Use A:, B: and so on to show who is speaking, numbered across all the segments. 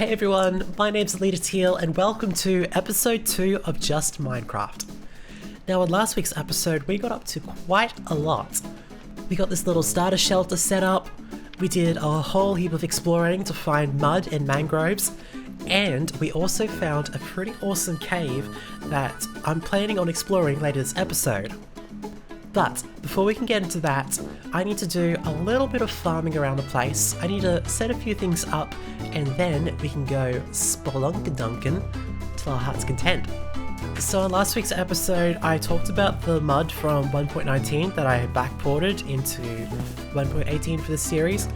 A: Hey everyone, my name's Leader Teal and welcome to episode 2 of Just Minecraft. Now in last week's episode we got up to quite a lot. We got this little starter shelter set up, we did a whole heap of exploring to find mud and mangroves, and we also found a pretty awesome cave that I'm planning on exploring later this episode. But before we can get into that, I need to do a little bit of farming around the place. I need to set a few things up and then we can go spelunk-a-dunkin' till our heart's content. So in last week's episode, I talked about the mud from 1.19 that I backported into 1.18 for this series,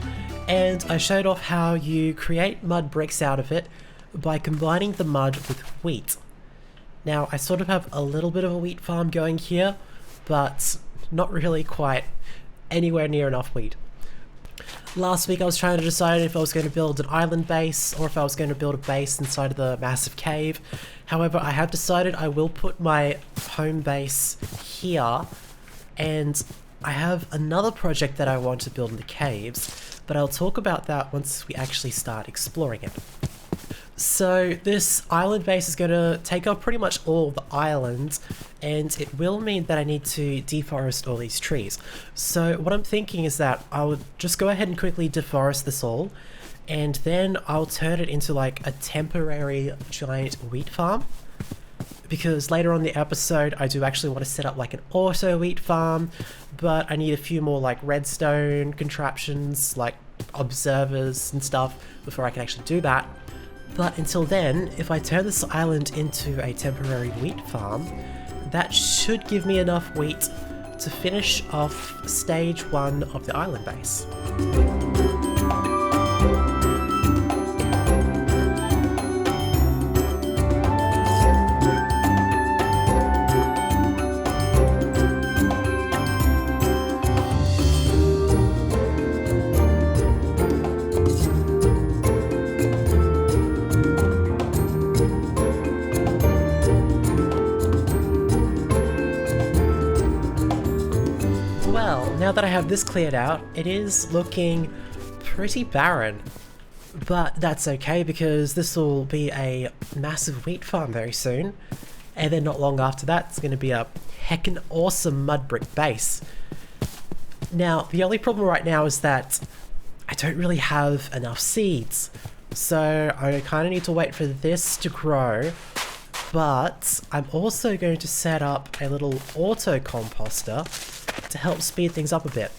A: and I showed off how you create mud bricks out of it by combining the mud with wheat. Now, I sort of have a little bit of a wheat farm going here, but not really quite anywhere near enough wheat. Last week I was trying to decide if I was going to build an island base or if I was going to build a base inside of the massive cave. However, I have decided I will put my home base here, and I have another project that I want to build in the caves, but I'll talk about that once we actually start exploring it. So this island base is going to take up pretty much all the island, and it will mean that I need to deforest all these trees. So what I'm thinking is that I'll just go ahead and quickly deforest this all, and then I'll turn it into like a temporary giant wheat farm. Because later on in the episode I do actually want to set up like an auto wheat farm, but I need a few more like redstone contraptions, like observers and stuff, before I can actually do that. But until then, if I turn this island into a temporary wheat farm, that should give me enough wheat to finish off stage 1 of the island base. Now that I have this cleared out, it is looking pretty barren, but that's okay because this will be a massive wheat farm very soon, and then not long after that it's going to be a heckin' awesome mud brick base. Now the only problem right now is that I don't really have enough seeds, so I kind of need to wait for this to grow, but I'm also going to set up a little auto composter to help speed things up a bit.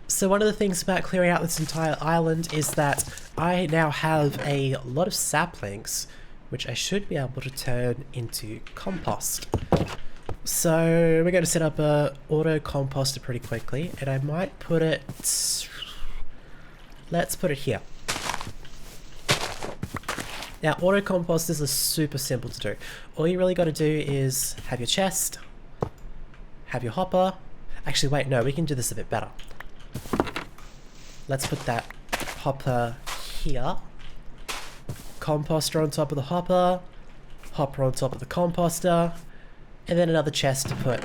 A: So one of the things about clearing out this entire island is that I now have a lot of saplings, which I should be able to turn into compost. So we're going to set up a auto composter pretty quickly, and I might put it, let's put it here. Now auto composters are super simple to do. All you really got to do is have your chest, have your hopper. Actually, wait, no, we can do this a bit better. Let's put that hopper here. Composter on top of the hopper. Hopper on top of the composter. And then another chest to put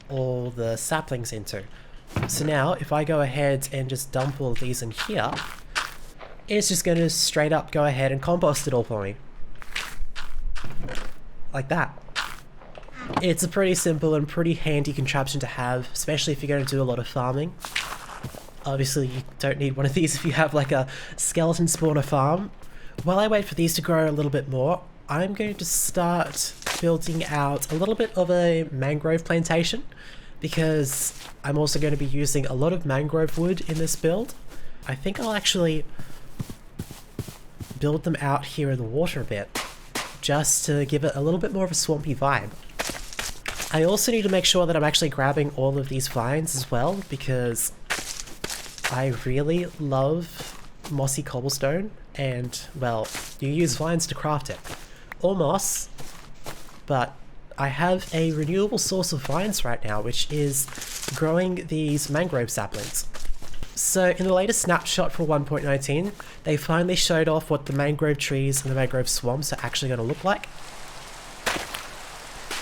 A: all the saplings into. So now, if I go ahead and just dump all of these in here, it's just going to straight up go ahead and compost it all for me. Like that. It's a pretty simple and pretty handy contraption to have, especially if you're going to do a lot of farming. Obviously you don't need one of these if you have like a skeleton spawner farm. While I wait for these to grow a little bit more, I'm going to start building out a little bit of a mangrove plantation, because I'm also going to be using a lot of mangrove wood in this build. I think I'll actually build them out here in the water a bit, just to give it a little bit more of a swampy vibe. I also need to make sure that I'm actually grabbing all of these vines as well, because I really love mossy cobblestone, and, well, you use vines to craft it. Or moss, but I have a renewable source of vines right now, which is growing these mangrove saplings. So in the latest snapshot for 1.19, they finally showed off what the mangrove trees and the mangrove swamps are actually going to look like.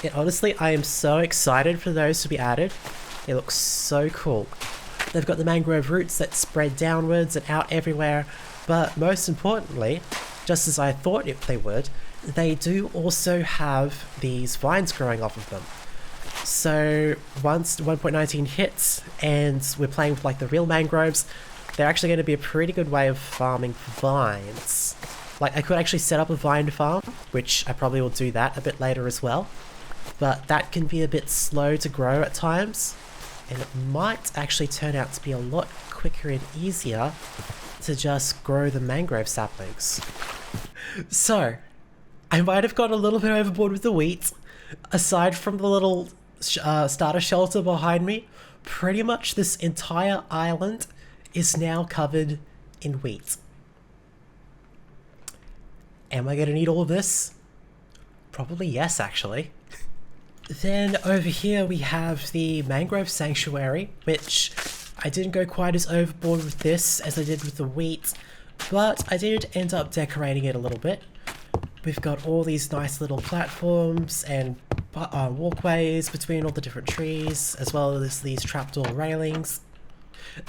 A: And honestly, I am so excited for those to be added. It looks so cool. They've got the mangrove roots that spread downwards and out everywhere, but most importantly, just as I thought they would, they do also have these vines growing off of them. So once 1.19 hits and we're playing with like the real mangroves, they're actually going to be a pretty good way of farming vines. Like, I could actually set up a vine farm, which I probably will do that a bit later as well. But that can be a bit slow to grow at times, and it might actually turn out to be a lot quicker and easier to just grow the mangrove saplings. So, I might have gone a little bit overboard with the wheat. Aside from the little starter shelter behind me, pretty much this entire island is now covered in wheat. Am I going to need all of this? Probably yes, actually. Then over here we have the Mangrove Sanctuary, which I didn't go quite as overboard with this as I did with the wheat, but I did end up decorating it a little bit. We've got all these nice little platforms and walkways between all the different trees, as well as these trapdoor railings.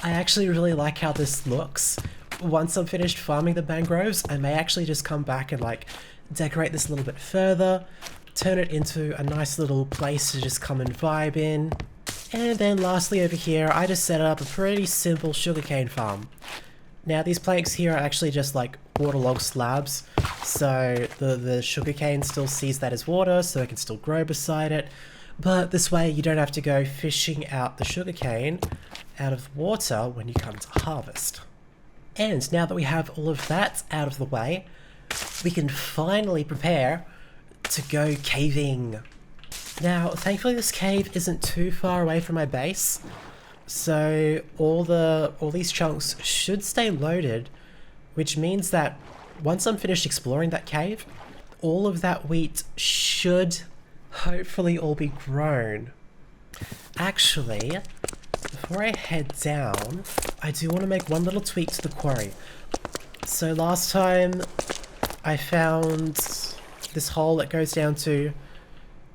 A: I actually really like how this looks. Once I'm finished farming the mangroves, I may actually just come back and like decorate this a little bit further, turn it into a nice little place to just come and vibe in. And then lastly over here, I just set up a pretty simple sugarcane farm. Now these planks here are actually just like waterlogged slabs, so the sugarcane still sees that as water, so it can still grow beside it. But this way you don't have to go fishing out the sugarcane out of water when you come to harvest. And now that we have all of that out of the way, we can finally prepare to go caving. Now, thankfully this cave isn't too far away from my base, so all these chunks should stay loaded, which means that once I'm finished exploring that cave, all of that wheat should hopefully all be grown. Actually, before I head down, I do want to make one little tweak to the quarry. So last time I found this hole that goes down to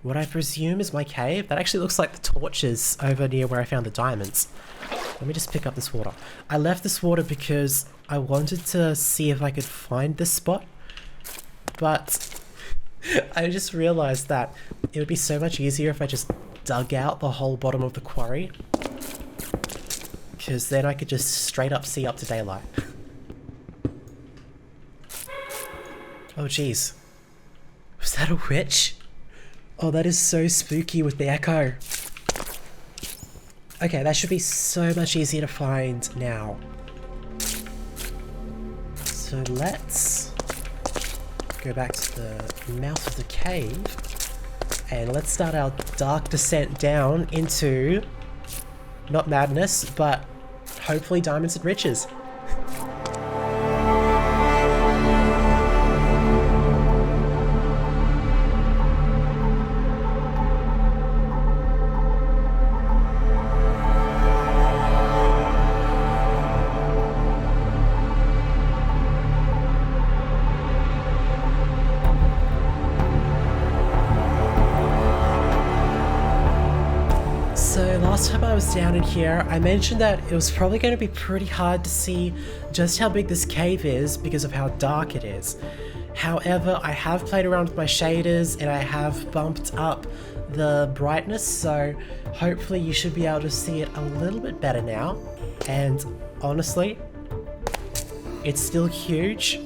A: what I presume is my cave. That actually looks like the torches over near where I found the diamonds. Let me just pick up this water. I left this water because I wanted to see if I could find this spot, but I just realized that it would be so much easier if I just dug out the whole bottom of the quarry, because then I could just straight up see up to daylight. Oh jeez. Was that a witch? Oh, that is so spooky with the echo. Okay, that should be so much easier to find now. So let's go back to the mouth of the cave and let's start our dark descent down into, not madness, but hopefully diamonds and riches. Last time I was down in here, I mentioned that it was probably going to be pretty hard to see just how big this cave is because of how dark it is. However, I have played around with my shaders and I have bumped up the brightness, so hopefully you should be able to see it a little bit better now. And honestly, it's still huge,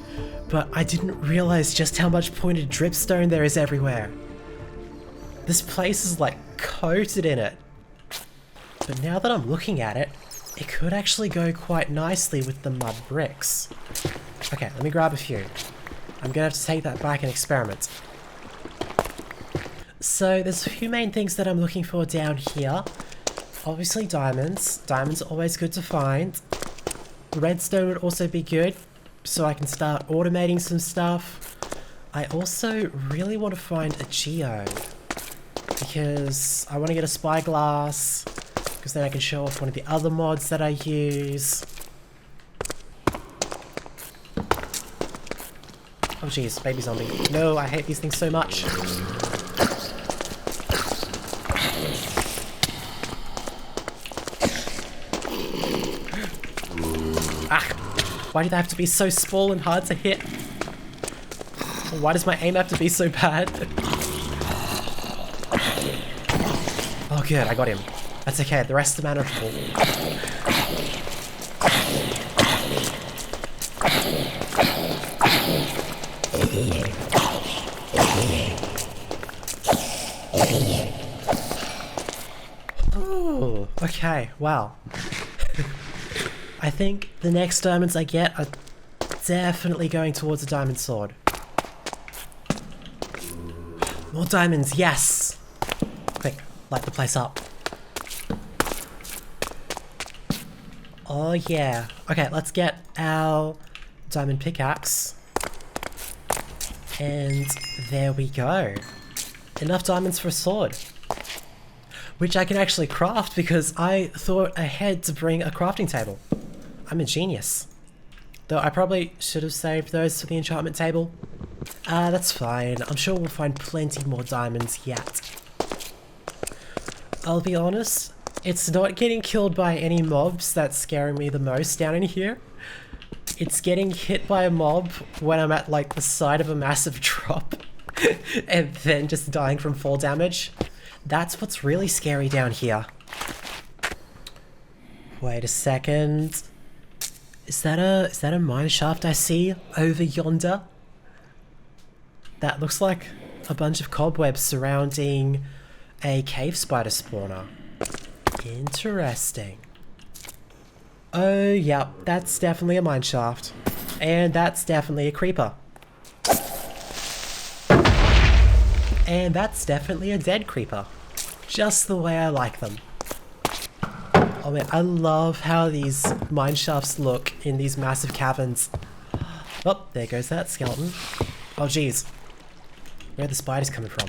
A: but I didn't realize just how much pointed dripstone there is everywhere. This place is like coated in it. But now that I'm looking at it, it could actually go quite nicely with the mud bricks. Okay, let me grab a few. I'm gonna have to take that back and experiment. So there's a few main things that I'm looking for down here. Obviously diamonds. Diamonds are always good to find. Redstone would also be good, so I can start automating some stuff. I also really want to find a geode, because I want to get a spyglass, because then I can show off one of the other mods that I use. Oh jeez, baby zombie. No, I hate these things so much. Ah! Why do they have to be so small and hard to hit? Why does my aim have to be so bad? Oh good, I got him. That's okay, the rest of the manageable. Oh, okay, wow. I think the next diamonds I get are definitely going towards a diamond sword. More diamonds, yes! Quick, light the place up. Oh yeah. Okay, let's get our diamond pickaxe. And there we go. Enough diamonds for a sword. Which I can actually craft because I thought ahead to bring a crafting table. I'm a genius. Though I probably should have saved those for the enchantment table. That's fine. I'm sure we'll find plenty more diamonds yet. I'll be honest, it's not getting killed by any mobs that's scaring me the most down in here. It's getting hit by a mob when I'm at like the side of a massive drop and then just dying from fall damage. That's what's really scary down here. Wait a second. Is that a mine shaft I see over yonder? That looks like a bunch of cobwebs surrounding a cave spider spawner. Interesting. Oh, yep, that's definitely a mine shaft. And that's definitely a creeper. And that's definitely a dead creeper. Just the way I like them. Oh man, I love how these mine shafts look in these massive caverns. Oh, there goes that skeleton. Oh jeez. Where are the spiders coming from?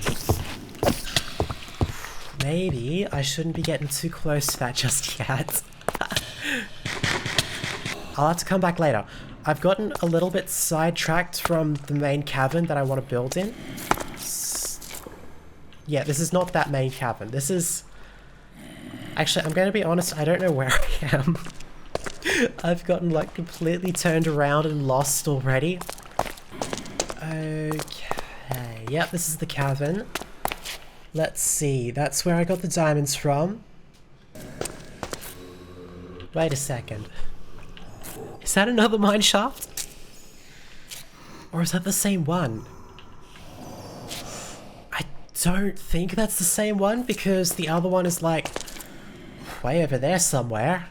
A: Maybe I shouldn't be getting too close to that just yet. I'll have to come back later. I've gotten a little bit sidetracked from the main cavern that I want to build in. Yeah, this is not that main cavern. This is... Actually, I'm going to be honest, I don't know where I am. I've gotten like completely turned around and lost already. Okay, yep, this is the cavern. Let's see, that's where I got the diamonds from. Wait a second. Is that another mine shaft? Or is that the same one? I don't think that's the same one because the other one is like way over there somewhere.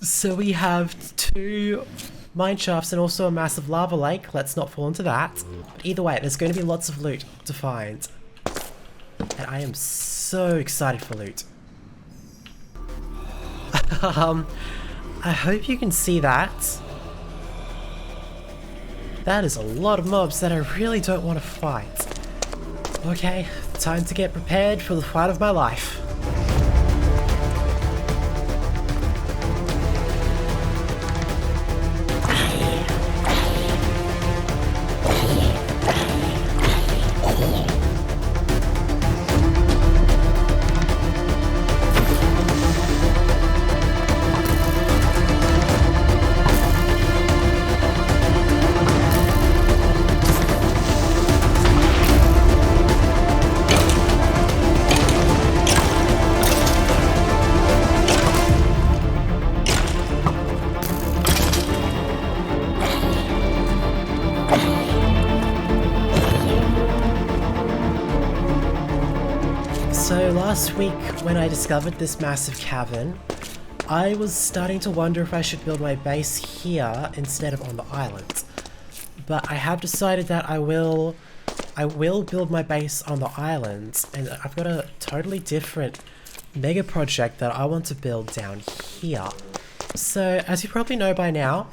A: So we have two mine shafts and also a massive lava lake. Let's not fall into that. But either way, there's going to be lots of loot to find. And I am so excited for loot. I hope you can see that. That is a lot of mobs that I really don't want to fight. Okay, time to get prepared for the fight of my life. So last week when I discovered this massive cavern, I was starting to wonder if I should build my base here instead of on the island. But I have decided that I will build my base on the island, and I've got a totally different mega project that I want to build down here. So as you probably know by now,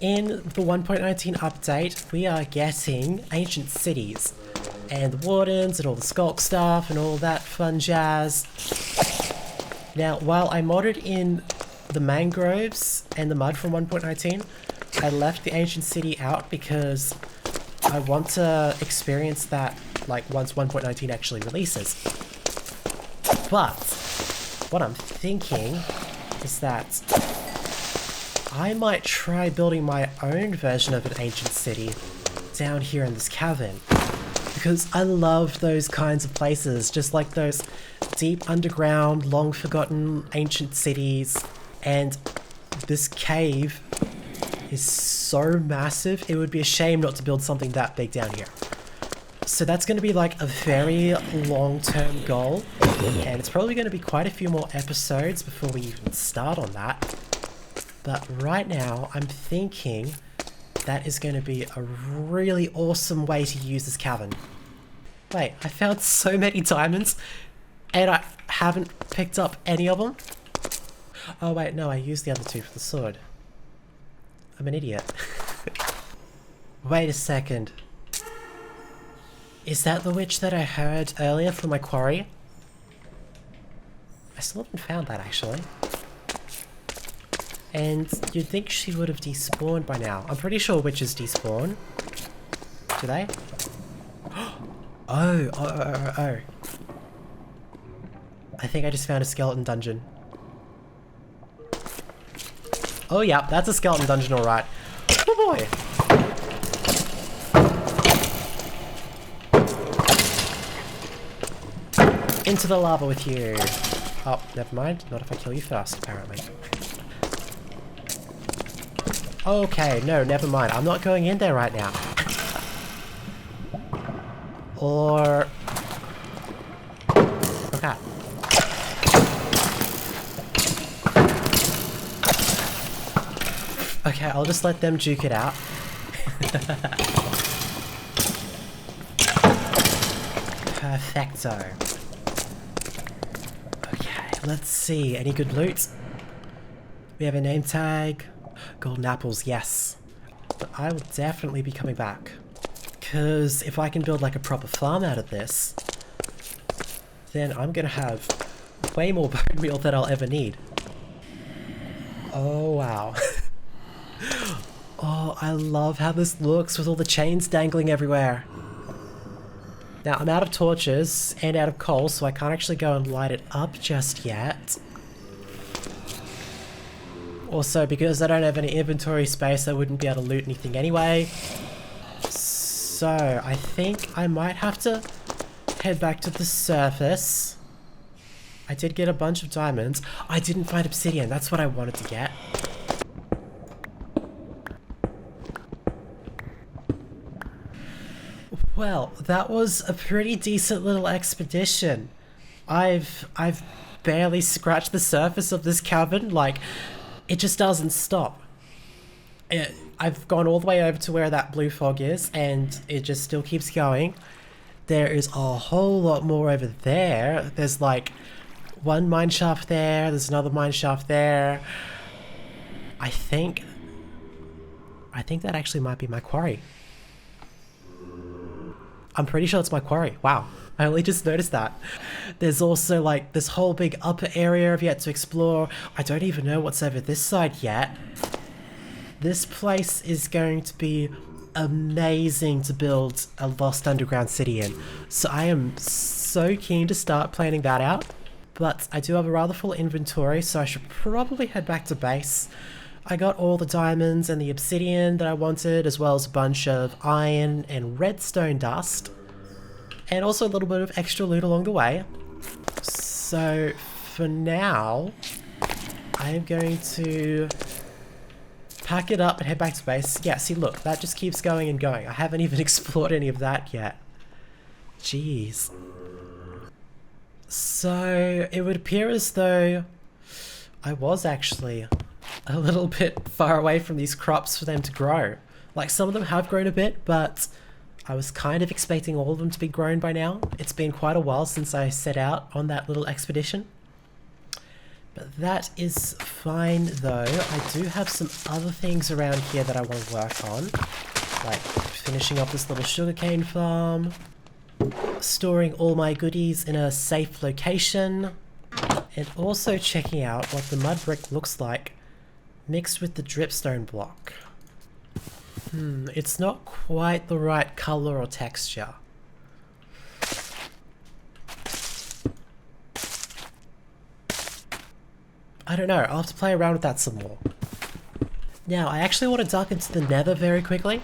A: in the 1.19 update we are getting ancient cities. And the wardens and all the skulk stuff and all that fun jazz. Now, while I modded in the mangroves and the mud from 1.19, I left the ancient city out because I want to experience that like once 1.19 actually releases. But what I'm thinking is that I might try building my own version of an ancient city down here in this cavern. Because I love those kinds of places, just like those deep underground, long forgotten ancient cities. And this cave is so massive, it would be a shame not to build something that big down here. So that's going to be like a very long-term goal, and it's probably going to be quite a few more episodes before we even start on that. But right now, I'm thinking that is going to be a really awesome way to use this cavern. Wait, I found so many diamonds, and I haven't picked up any of them? Oh wait, no, I used the other two for the sword. I'm an idiot. Wait a second. Is that the witch that I heard earlier from my quarry? I still haven't found that, actually. And you'd think she would have despawned by now. I'm pretty sure witches despawn. Do they? Oh. I think I just found a skeleton dungeon. Oh yeah, that's a skeleton dungeon, alright. Oh boy! Into the lava with you! Oh, never mind. Not if I kill you first, apparently. Okay, no, never mind. I'm not going in there right now. Or... Okay. Okay, I'll just let them duke it out. Perfecto. Okay, let's see. Any good loot? We have a name tag. Golden apples, yes. But I will definitely be coming back. Because if I can build like a proper farm out of this, then I'm gonna have way more bone meal than I'll ever need. Oh wow. Oh, I love how this looks with all the chains dangling everywhere. Now, I'm out of torches and out of coal, so I can't actually go and light it up just yet. Also, because I don't have any inventory space, I wouldn't be able to loot anything anyway. So, I think I might have to head back to the surface. I did get a bunch of diamonds. I didn't find obsidian, that's what I wanted to get. Well, that was a pretty decent little expedition. I've barely scratched the surface of this cavern, like, it just doesn't stop. I've gone all the way over to where that blue fog is, and it just still keeps going. There is a whole lot more over there. There's like one mine shaft there, there's another mine shaft there. I think that actually might be my quarry. I'm pretty sure it's my quarry. Wow, I only just noticed that. There's also like this whole big upper area I've yet to explore. I don't even know what's over this side yet. This place is going to be amazing to build a lost underground city in. So I am so keen to start planning that out. But I do have a rather full inventory, so I should probably head back to base. I got all the diamonds and the obsidian that I wanted, as well as a bunch of iron and redstone dust. And also a little bit of extra loot along the way. So for now, I am going to pack it up and head back to base. Yeah, see look, that just keeps going and going. I haven't even explored any of that yet. Jeez. So it would appear as though I was actually a little bit far away from these crops for them to grow. Like, some of them have grown a bit, but I was kind of expecting all of them to be grown by now. It's been quite a while since I set out on that little expedition. But that is fine though. I do have some other things around here that I want to work on. Like finishing up this little sugarcane farm, storing all my goodies in a safe location, and also checking out what the mud brick looks like mixed with the dripstone block. It's not quite the right color or texture. I don't know, I'll have to play around with that some more. Now, I actually want to duck into the nether very quickly.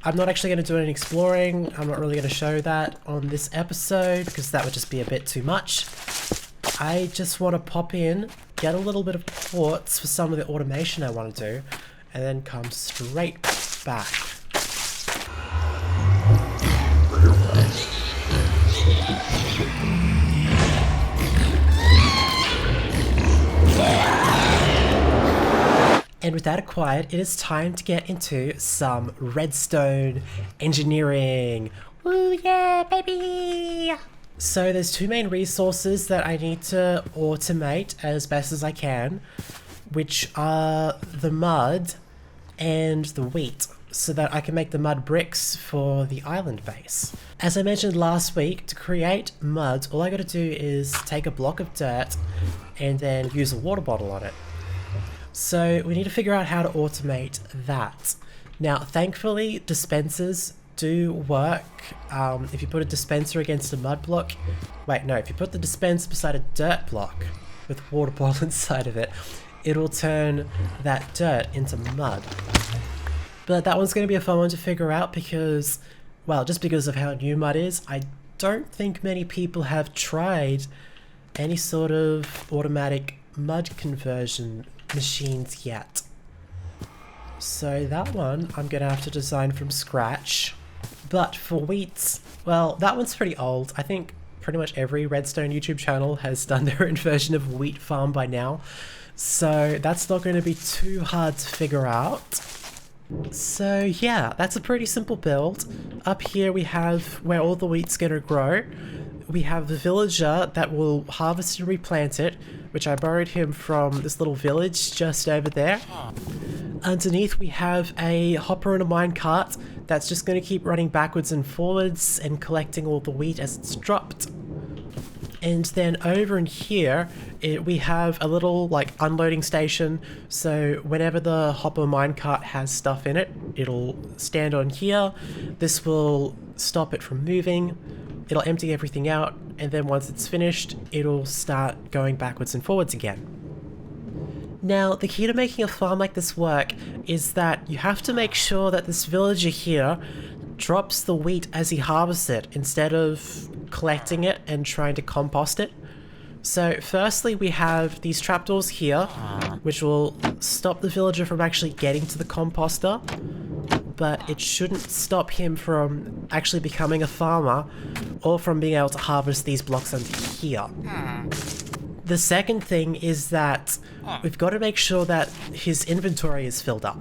A: I'm not actually going to do any exploring. I'm not really going to show that on this episode because that would just be a bit too much. I just want to pop in, get a little bit of quartz for some of the automation I want to do, and then come straight back. And with that acquired, it is time to get into some Redstone Engineering. Woo, yeah, baby! So there's two main resources that I need to automate as best as I can, which are the mud and the wheat, so that I can make the mud bricks for the island base. As I mentioned last week, to create mud, all I gotta do is take a block of dirt and then use a water bottle on it. So we need to figure out how to automate that. Now, thankfully, dispensers do work. If you put a dispenser against a mud block, if you put the dispenser beside a dirt block with a water bottle inside of it, it'll turn that dirt into mud. But that one's going to be a fun one to figure out because, well, just because of how new mud is, I don't think many people have tried any sort of automatic mud conversion machines yet. So that one I'm gonna have to design from scratch. But for wheat, well, that one's pretty old. I think pretty much every Redstone YouTube channel has done their own version of wheat farm by now. So that's not going to be too hard to figure out. So yeah, that's a pretty simple build. Up here we have where all the wheat's gonna grow. We have the villager that will harvest and replant it, which I borrowed him from this little village just over there. Underneath we have a hopper and a minecart that's just going to keep running backwards and forwards and collecting all the wheat as it's dropped. And then over in here, we have a little unloading station, so whenever the hopper minecart has stuff in it, it'll stand on here. This will stop it from moving. It'll empty everything out, and then once it's finished, it'll start going backwards and forwards again. Now, the key to making a farm like this work is that you have to make sure that this villager here drops the wheat as he harvests it instead of collecting it and trying to compost it. So firstly we have these trapdoors here, which will stop the villager from actually getting to the composter, but it shouldn't stop him from actually becoming a farmer or from being able to harvest these blocks under here. The second thing is that we've got to make sure that his inventory is filled up.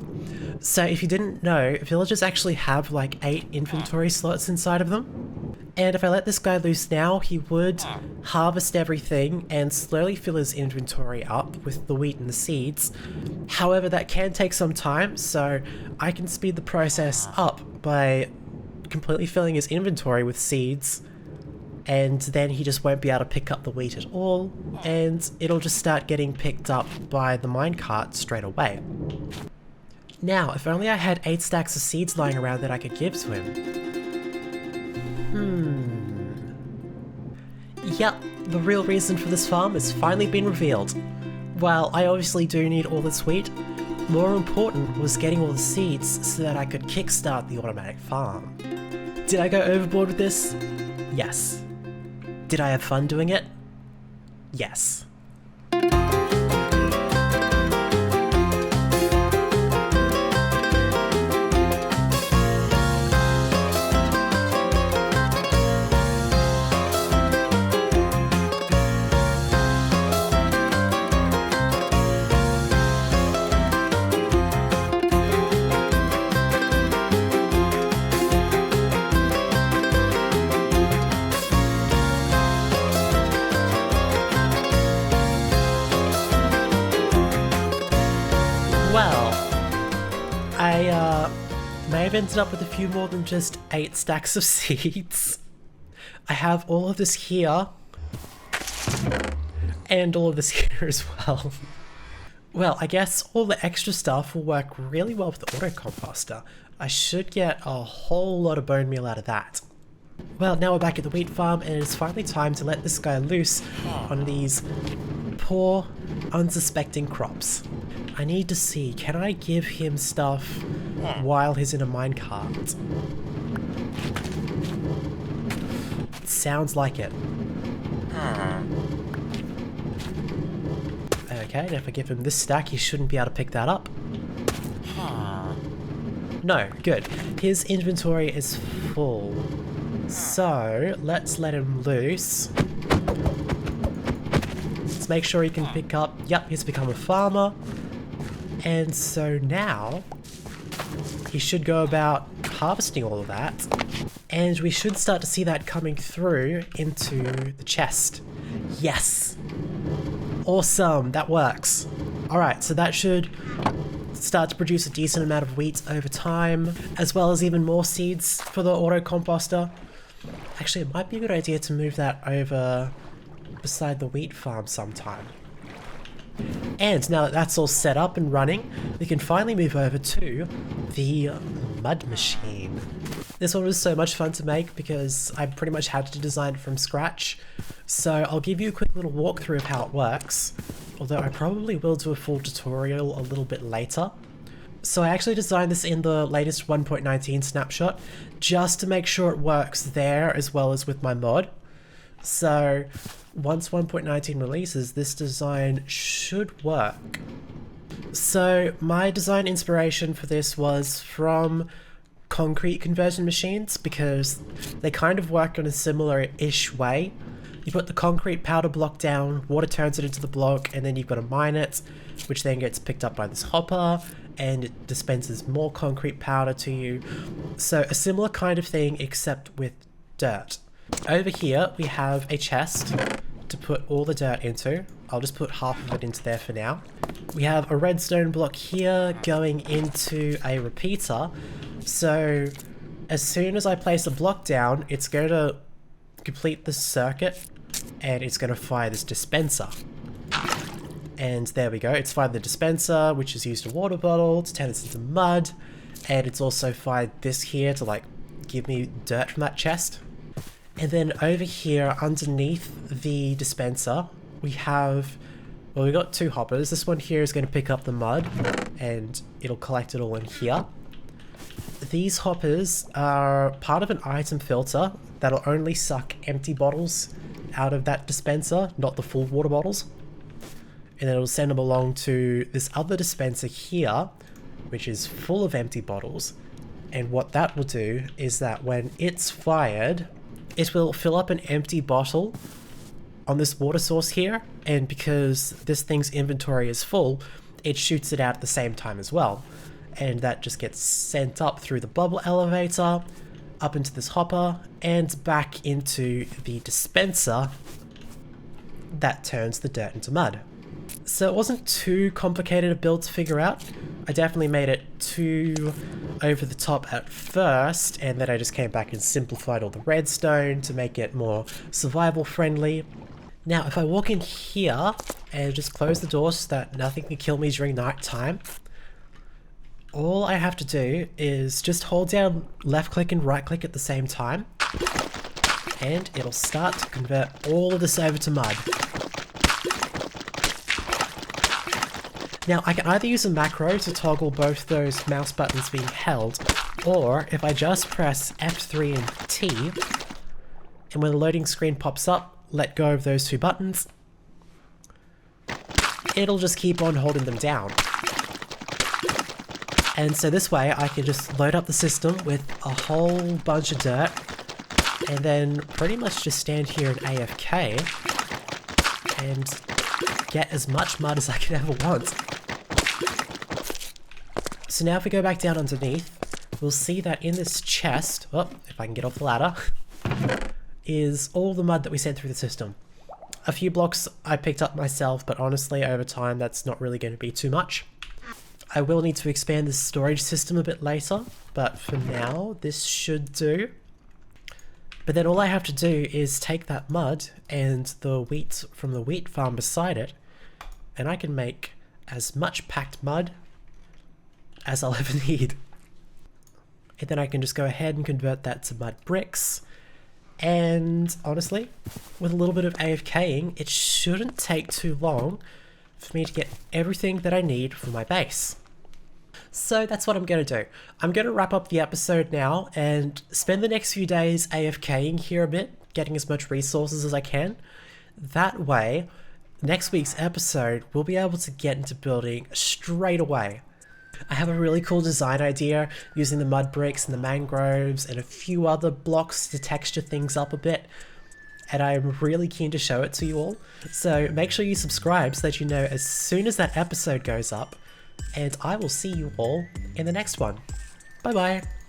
A: So if you didn't know, villagers actually have 8 inventory slots inside of them. And if I let this guy loose now, he would harvest everything and slowly fill his inventory up with the wheat and the seeds. However, that can take some time, so I can speed the process up by completely filling his inventory with seeds, and then he just won't be able to pick up the wheat at all, and it'll just start getting picked up by the minecart straight away. Now, if only I had 8 stacks of seeds lying around that I could give to him. Yep, the real reason for this farm has finally been revealed. While I obviously do need all this wheat, more important was getting all the seeds so that I could kickstart the automatic farm. Did I go overboard with this? Yes. Did I have fun doing it? Yes. I may have ended up with a few more than just 8 stacks of seeds. I have all of this here, and all of this here as well. Well, I guess all the extra stuff will work really well with the auto composter. I should get a whole lot of bone meal out of that. Well, now we're back at the wheat farm, and it's finally time to let this guy loose on these poor, unsuspecting crops. I need to see, can I give him stuff while he's in a minecart? Sounds like it. Okay, and if I give him this stack, he shouldn't be able to pick that up. No, good. His inventory is full. So, let's let him loose. Let's make sure he can pick up... Yep, he's become a farmer. And so now, he should go about harvesting all of that. And we should start to see that coming through into the chest. Yes! Awesome, that works. Alright, so that should start to produce a decent amount of wheat over time, as well as even more seeds for the auto composter. Actually, it might be a good idea to move that over beside the wheat farm sometime. And now that that's all set up and running, we can finally move over to the mud machine. This one was so much fun to make because I pretty much had to design it from scratch. So I'll give you a quick little walkthrough of how it works, although I probably will do a full tutorial a little bit later. So I actually designed this in the latest 1.19 snapshot just to make sure it works there as well as with my mod. So once 1.19 releases, this design should work. So my design inspiration for this was from concrete conversion machines because they kind of work in a similar-ish way. You put the concrete powder block down, water turns it into the block, and then you've got to mine it, which then gets picked up by this hopper, and it dispenses more concrete powder to you. So a similar kind of thing, except with dirt. Over here, we have a chest to put all the dirt into. I'll just put half of it into there for now. We have a redstone block here going into a repeater. So as soon as I place a block down, it's going to complete the circuit and it's going to fire this dispenser. And there we go, it's fired the dispenser, which is used a water bottle to turn this into mud, and it's also fired this here to like give me dirt from that chest. And then over here underneath the dispenser we have, well, we've got two hoppers. This one here is going to pick up the mud and it'll collect it all in here. These hoppers are part of an item filter that'll only suck empty bottles out of that dispenser, not the full water bottles. And then it'll send them along to this other dispenser here, which is full of empty bottles. And what that will do is that when it's fired, it will fill up an empty bottle on this water source here. And because this thing's inventory is full, it shoots it out at the same time as well. And that just gets sent up through the bubble elevator, up into this hopper, and back into the dispenser that turns the dirt into mud. So it wasn't too complicated a build to figure out. I definitely made it too over the top at first, and then I just came back and simplified all the redstone to make it more survival friendly. Now if I walk in here and just close the door so that nothing can kill me during night time, all I have to do is just hold down left click and right click at the same time, and it'll start to convert all of this over to mud. Now I can either use a macro to toggle both those mouse buttons being held, or if I just press F3 and T, and when the loading screen pops up, let go of those two buttons, it'll just keep on holding them down. And so this way I can just load up the system with a whole bunch of dirt, and then pretty much just stand here in AFK and get as much mud as I can ever want. So now if we go back down underneath, we'll see that in this chest, oh, if I can get off the ladder, is all the mud that we sent through the system. A few blocks I picked up myself, but honestly over time that's not really going to be too much. I will need to expand this storage system a bit later, but for now this should do. But then all I have to do is take that mud and the wheat from the wheat farm beside it, and I can make as much packed mud as I'll ever need. And then I can just go ahead and convert that to mud bricks, And honestly, with a little bit of AFKing, it shouldn't take too long for me to get everything that I need for my base. So that's what I'm going to do. I'm going to wrap up the episode now and spend the next few days AFKing here a bit, getting as much resources as I can. That way, next week's episode, we'll be able to get into building straight away. I have a really cool design idea using the mud bricks and the mangroves and a few other blocks to texture things up a bit. And I'm really keen to show it to you all. So make sure you subscribe so that you know as soon as that episode goes up. And I will see you all in the next one. Bye bye.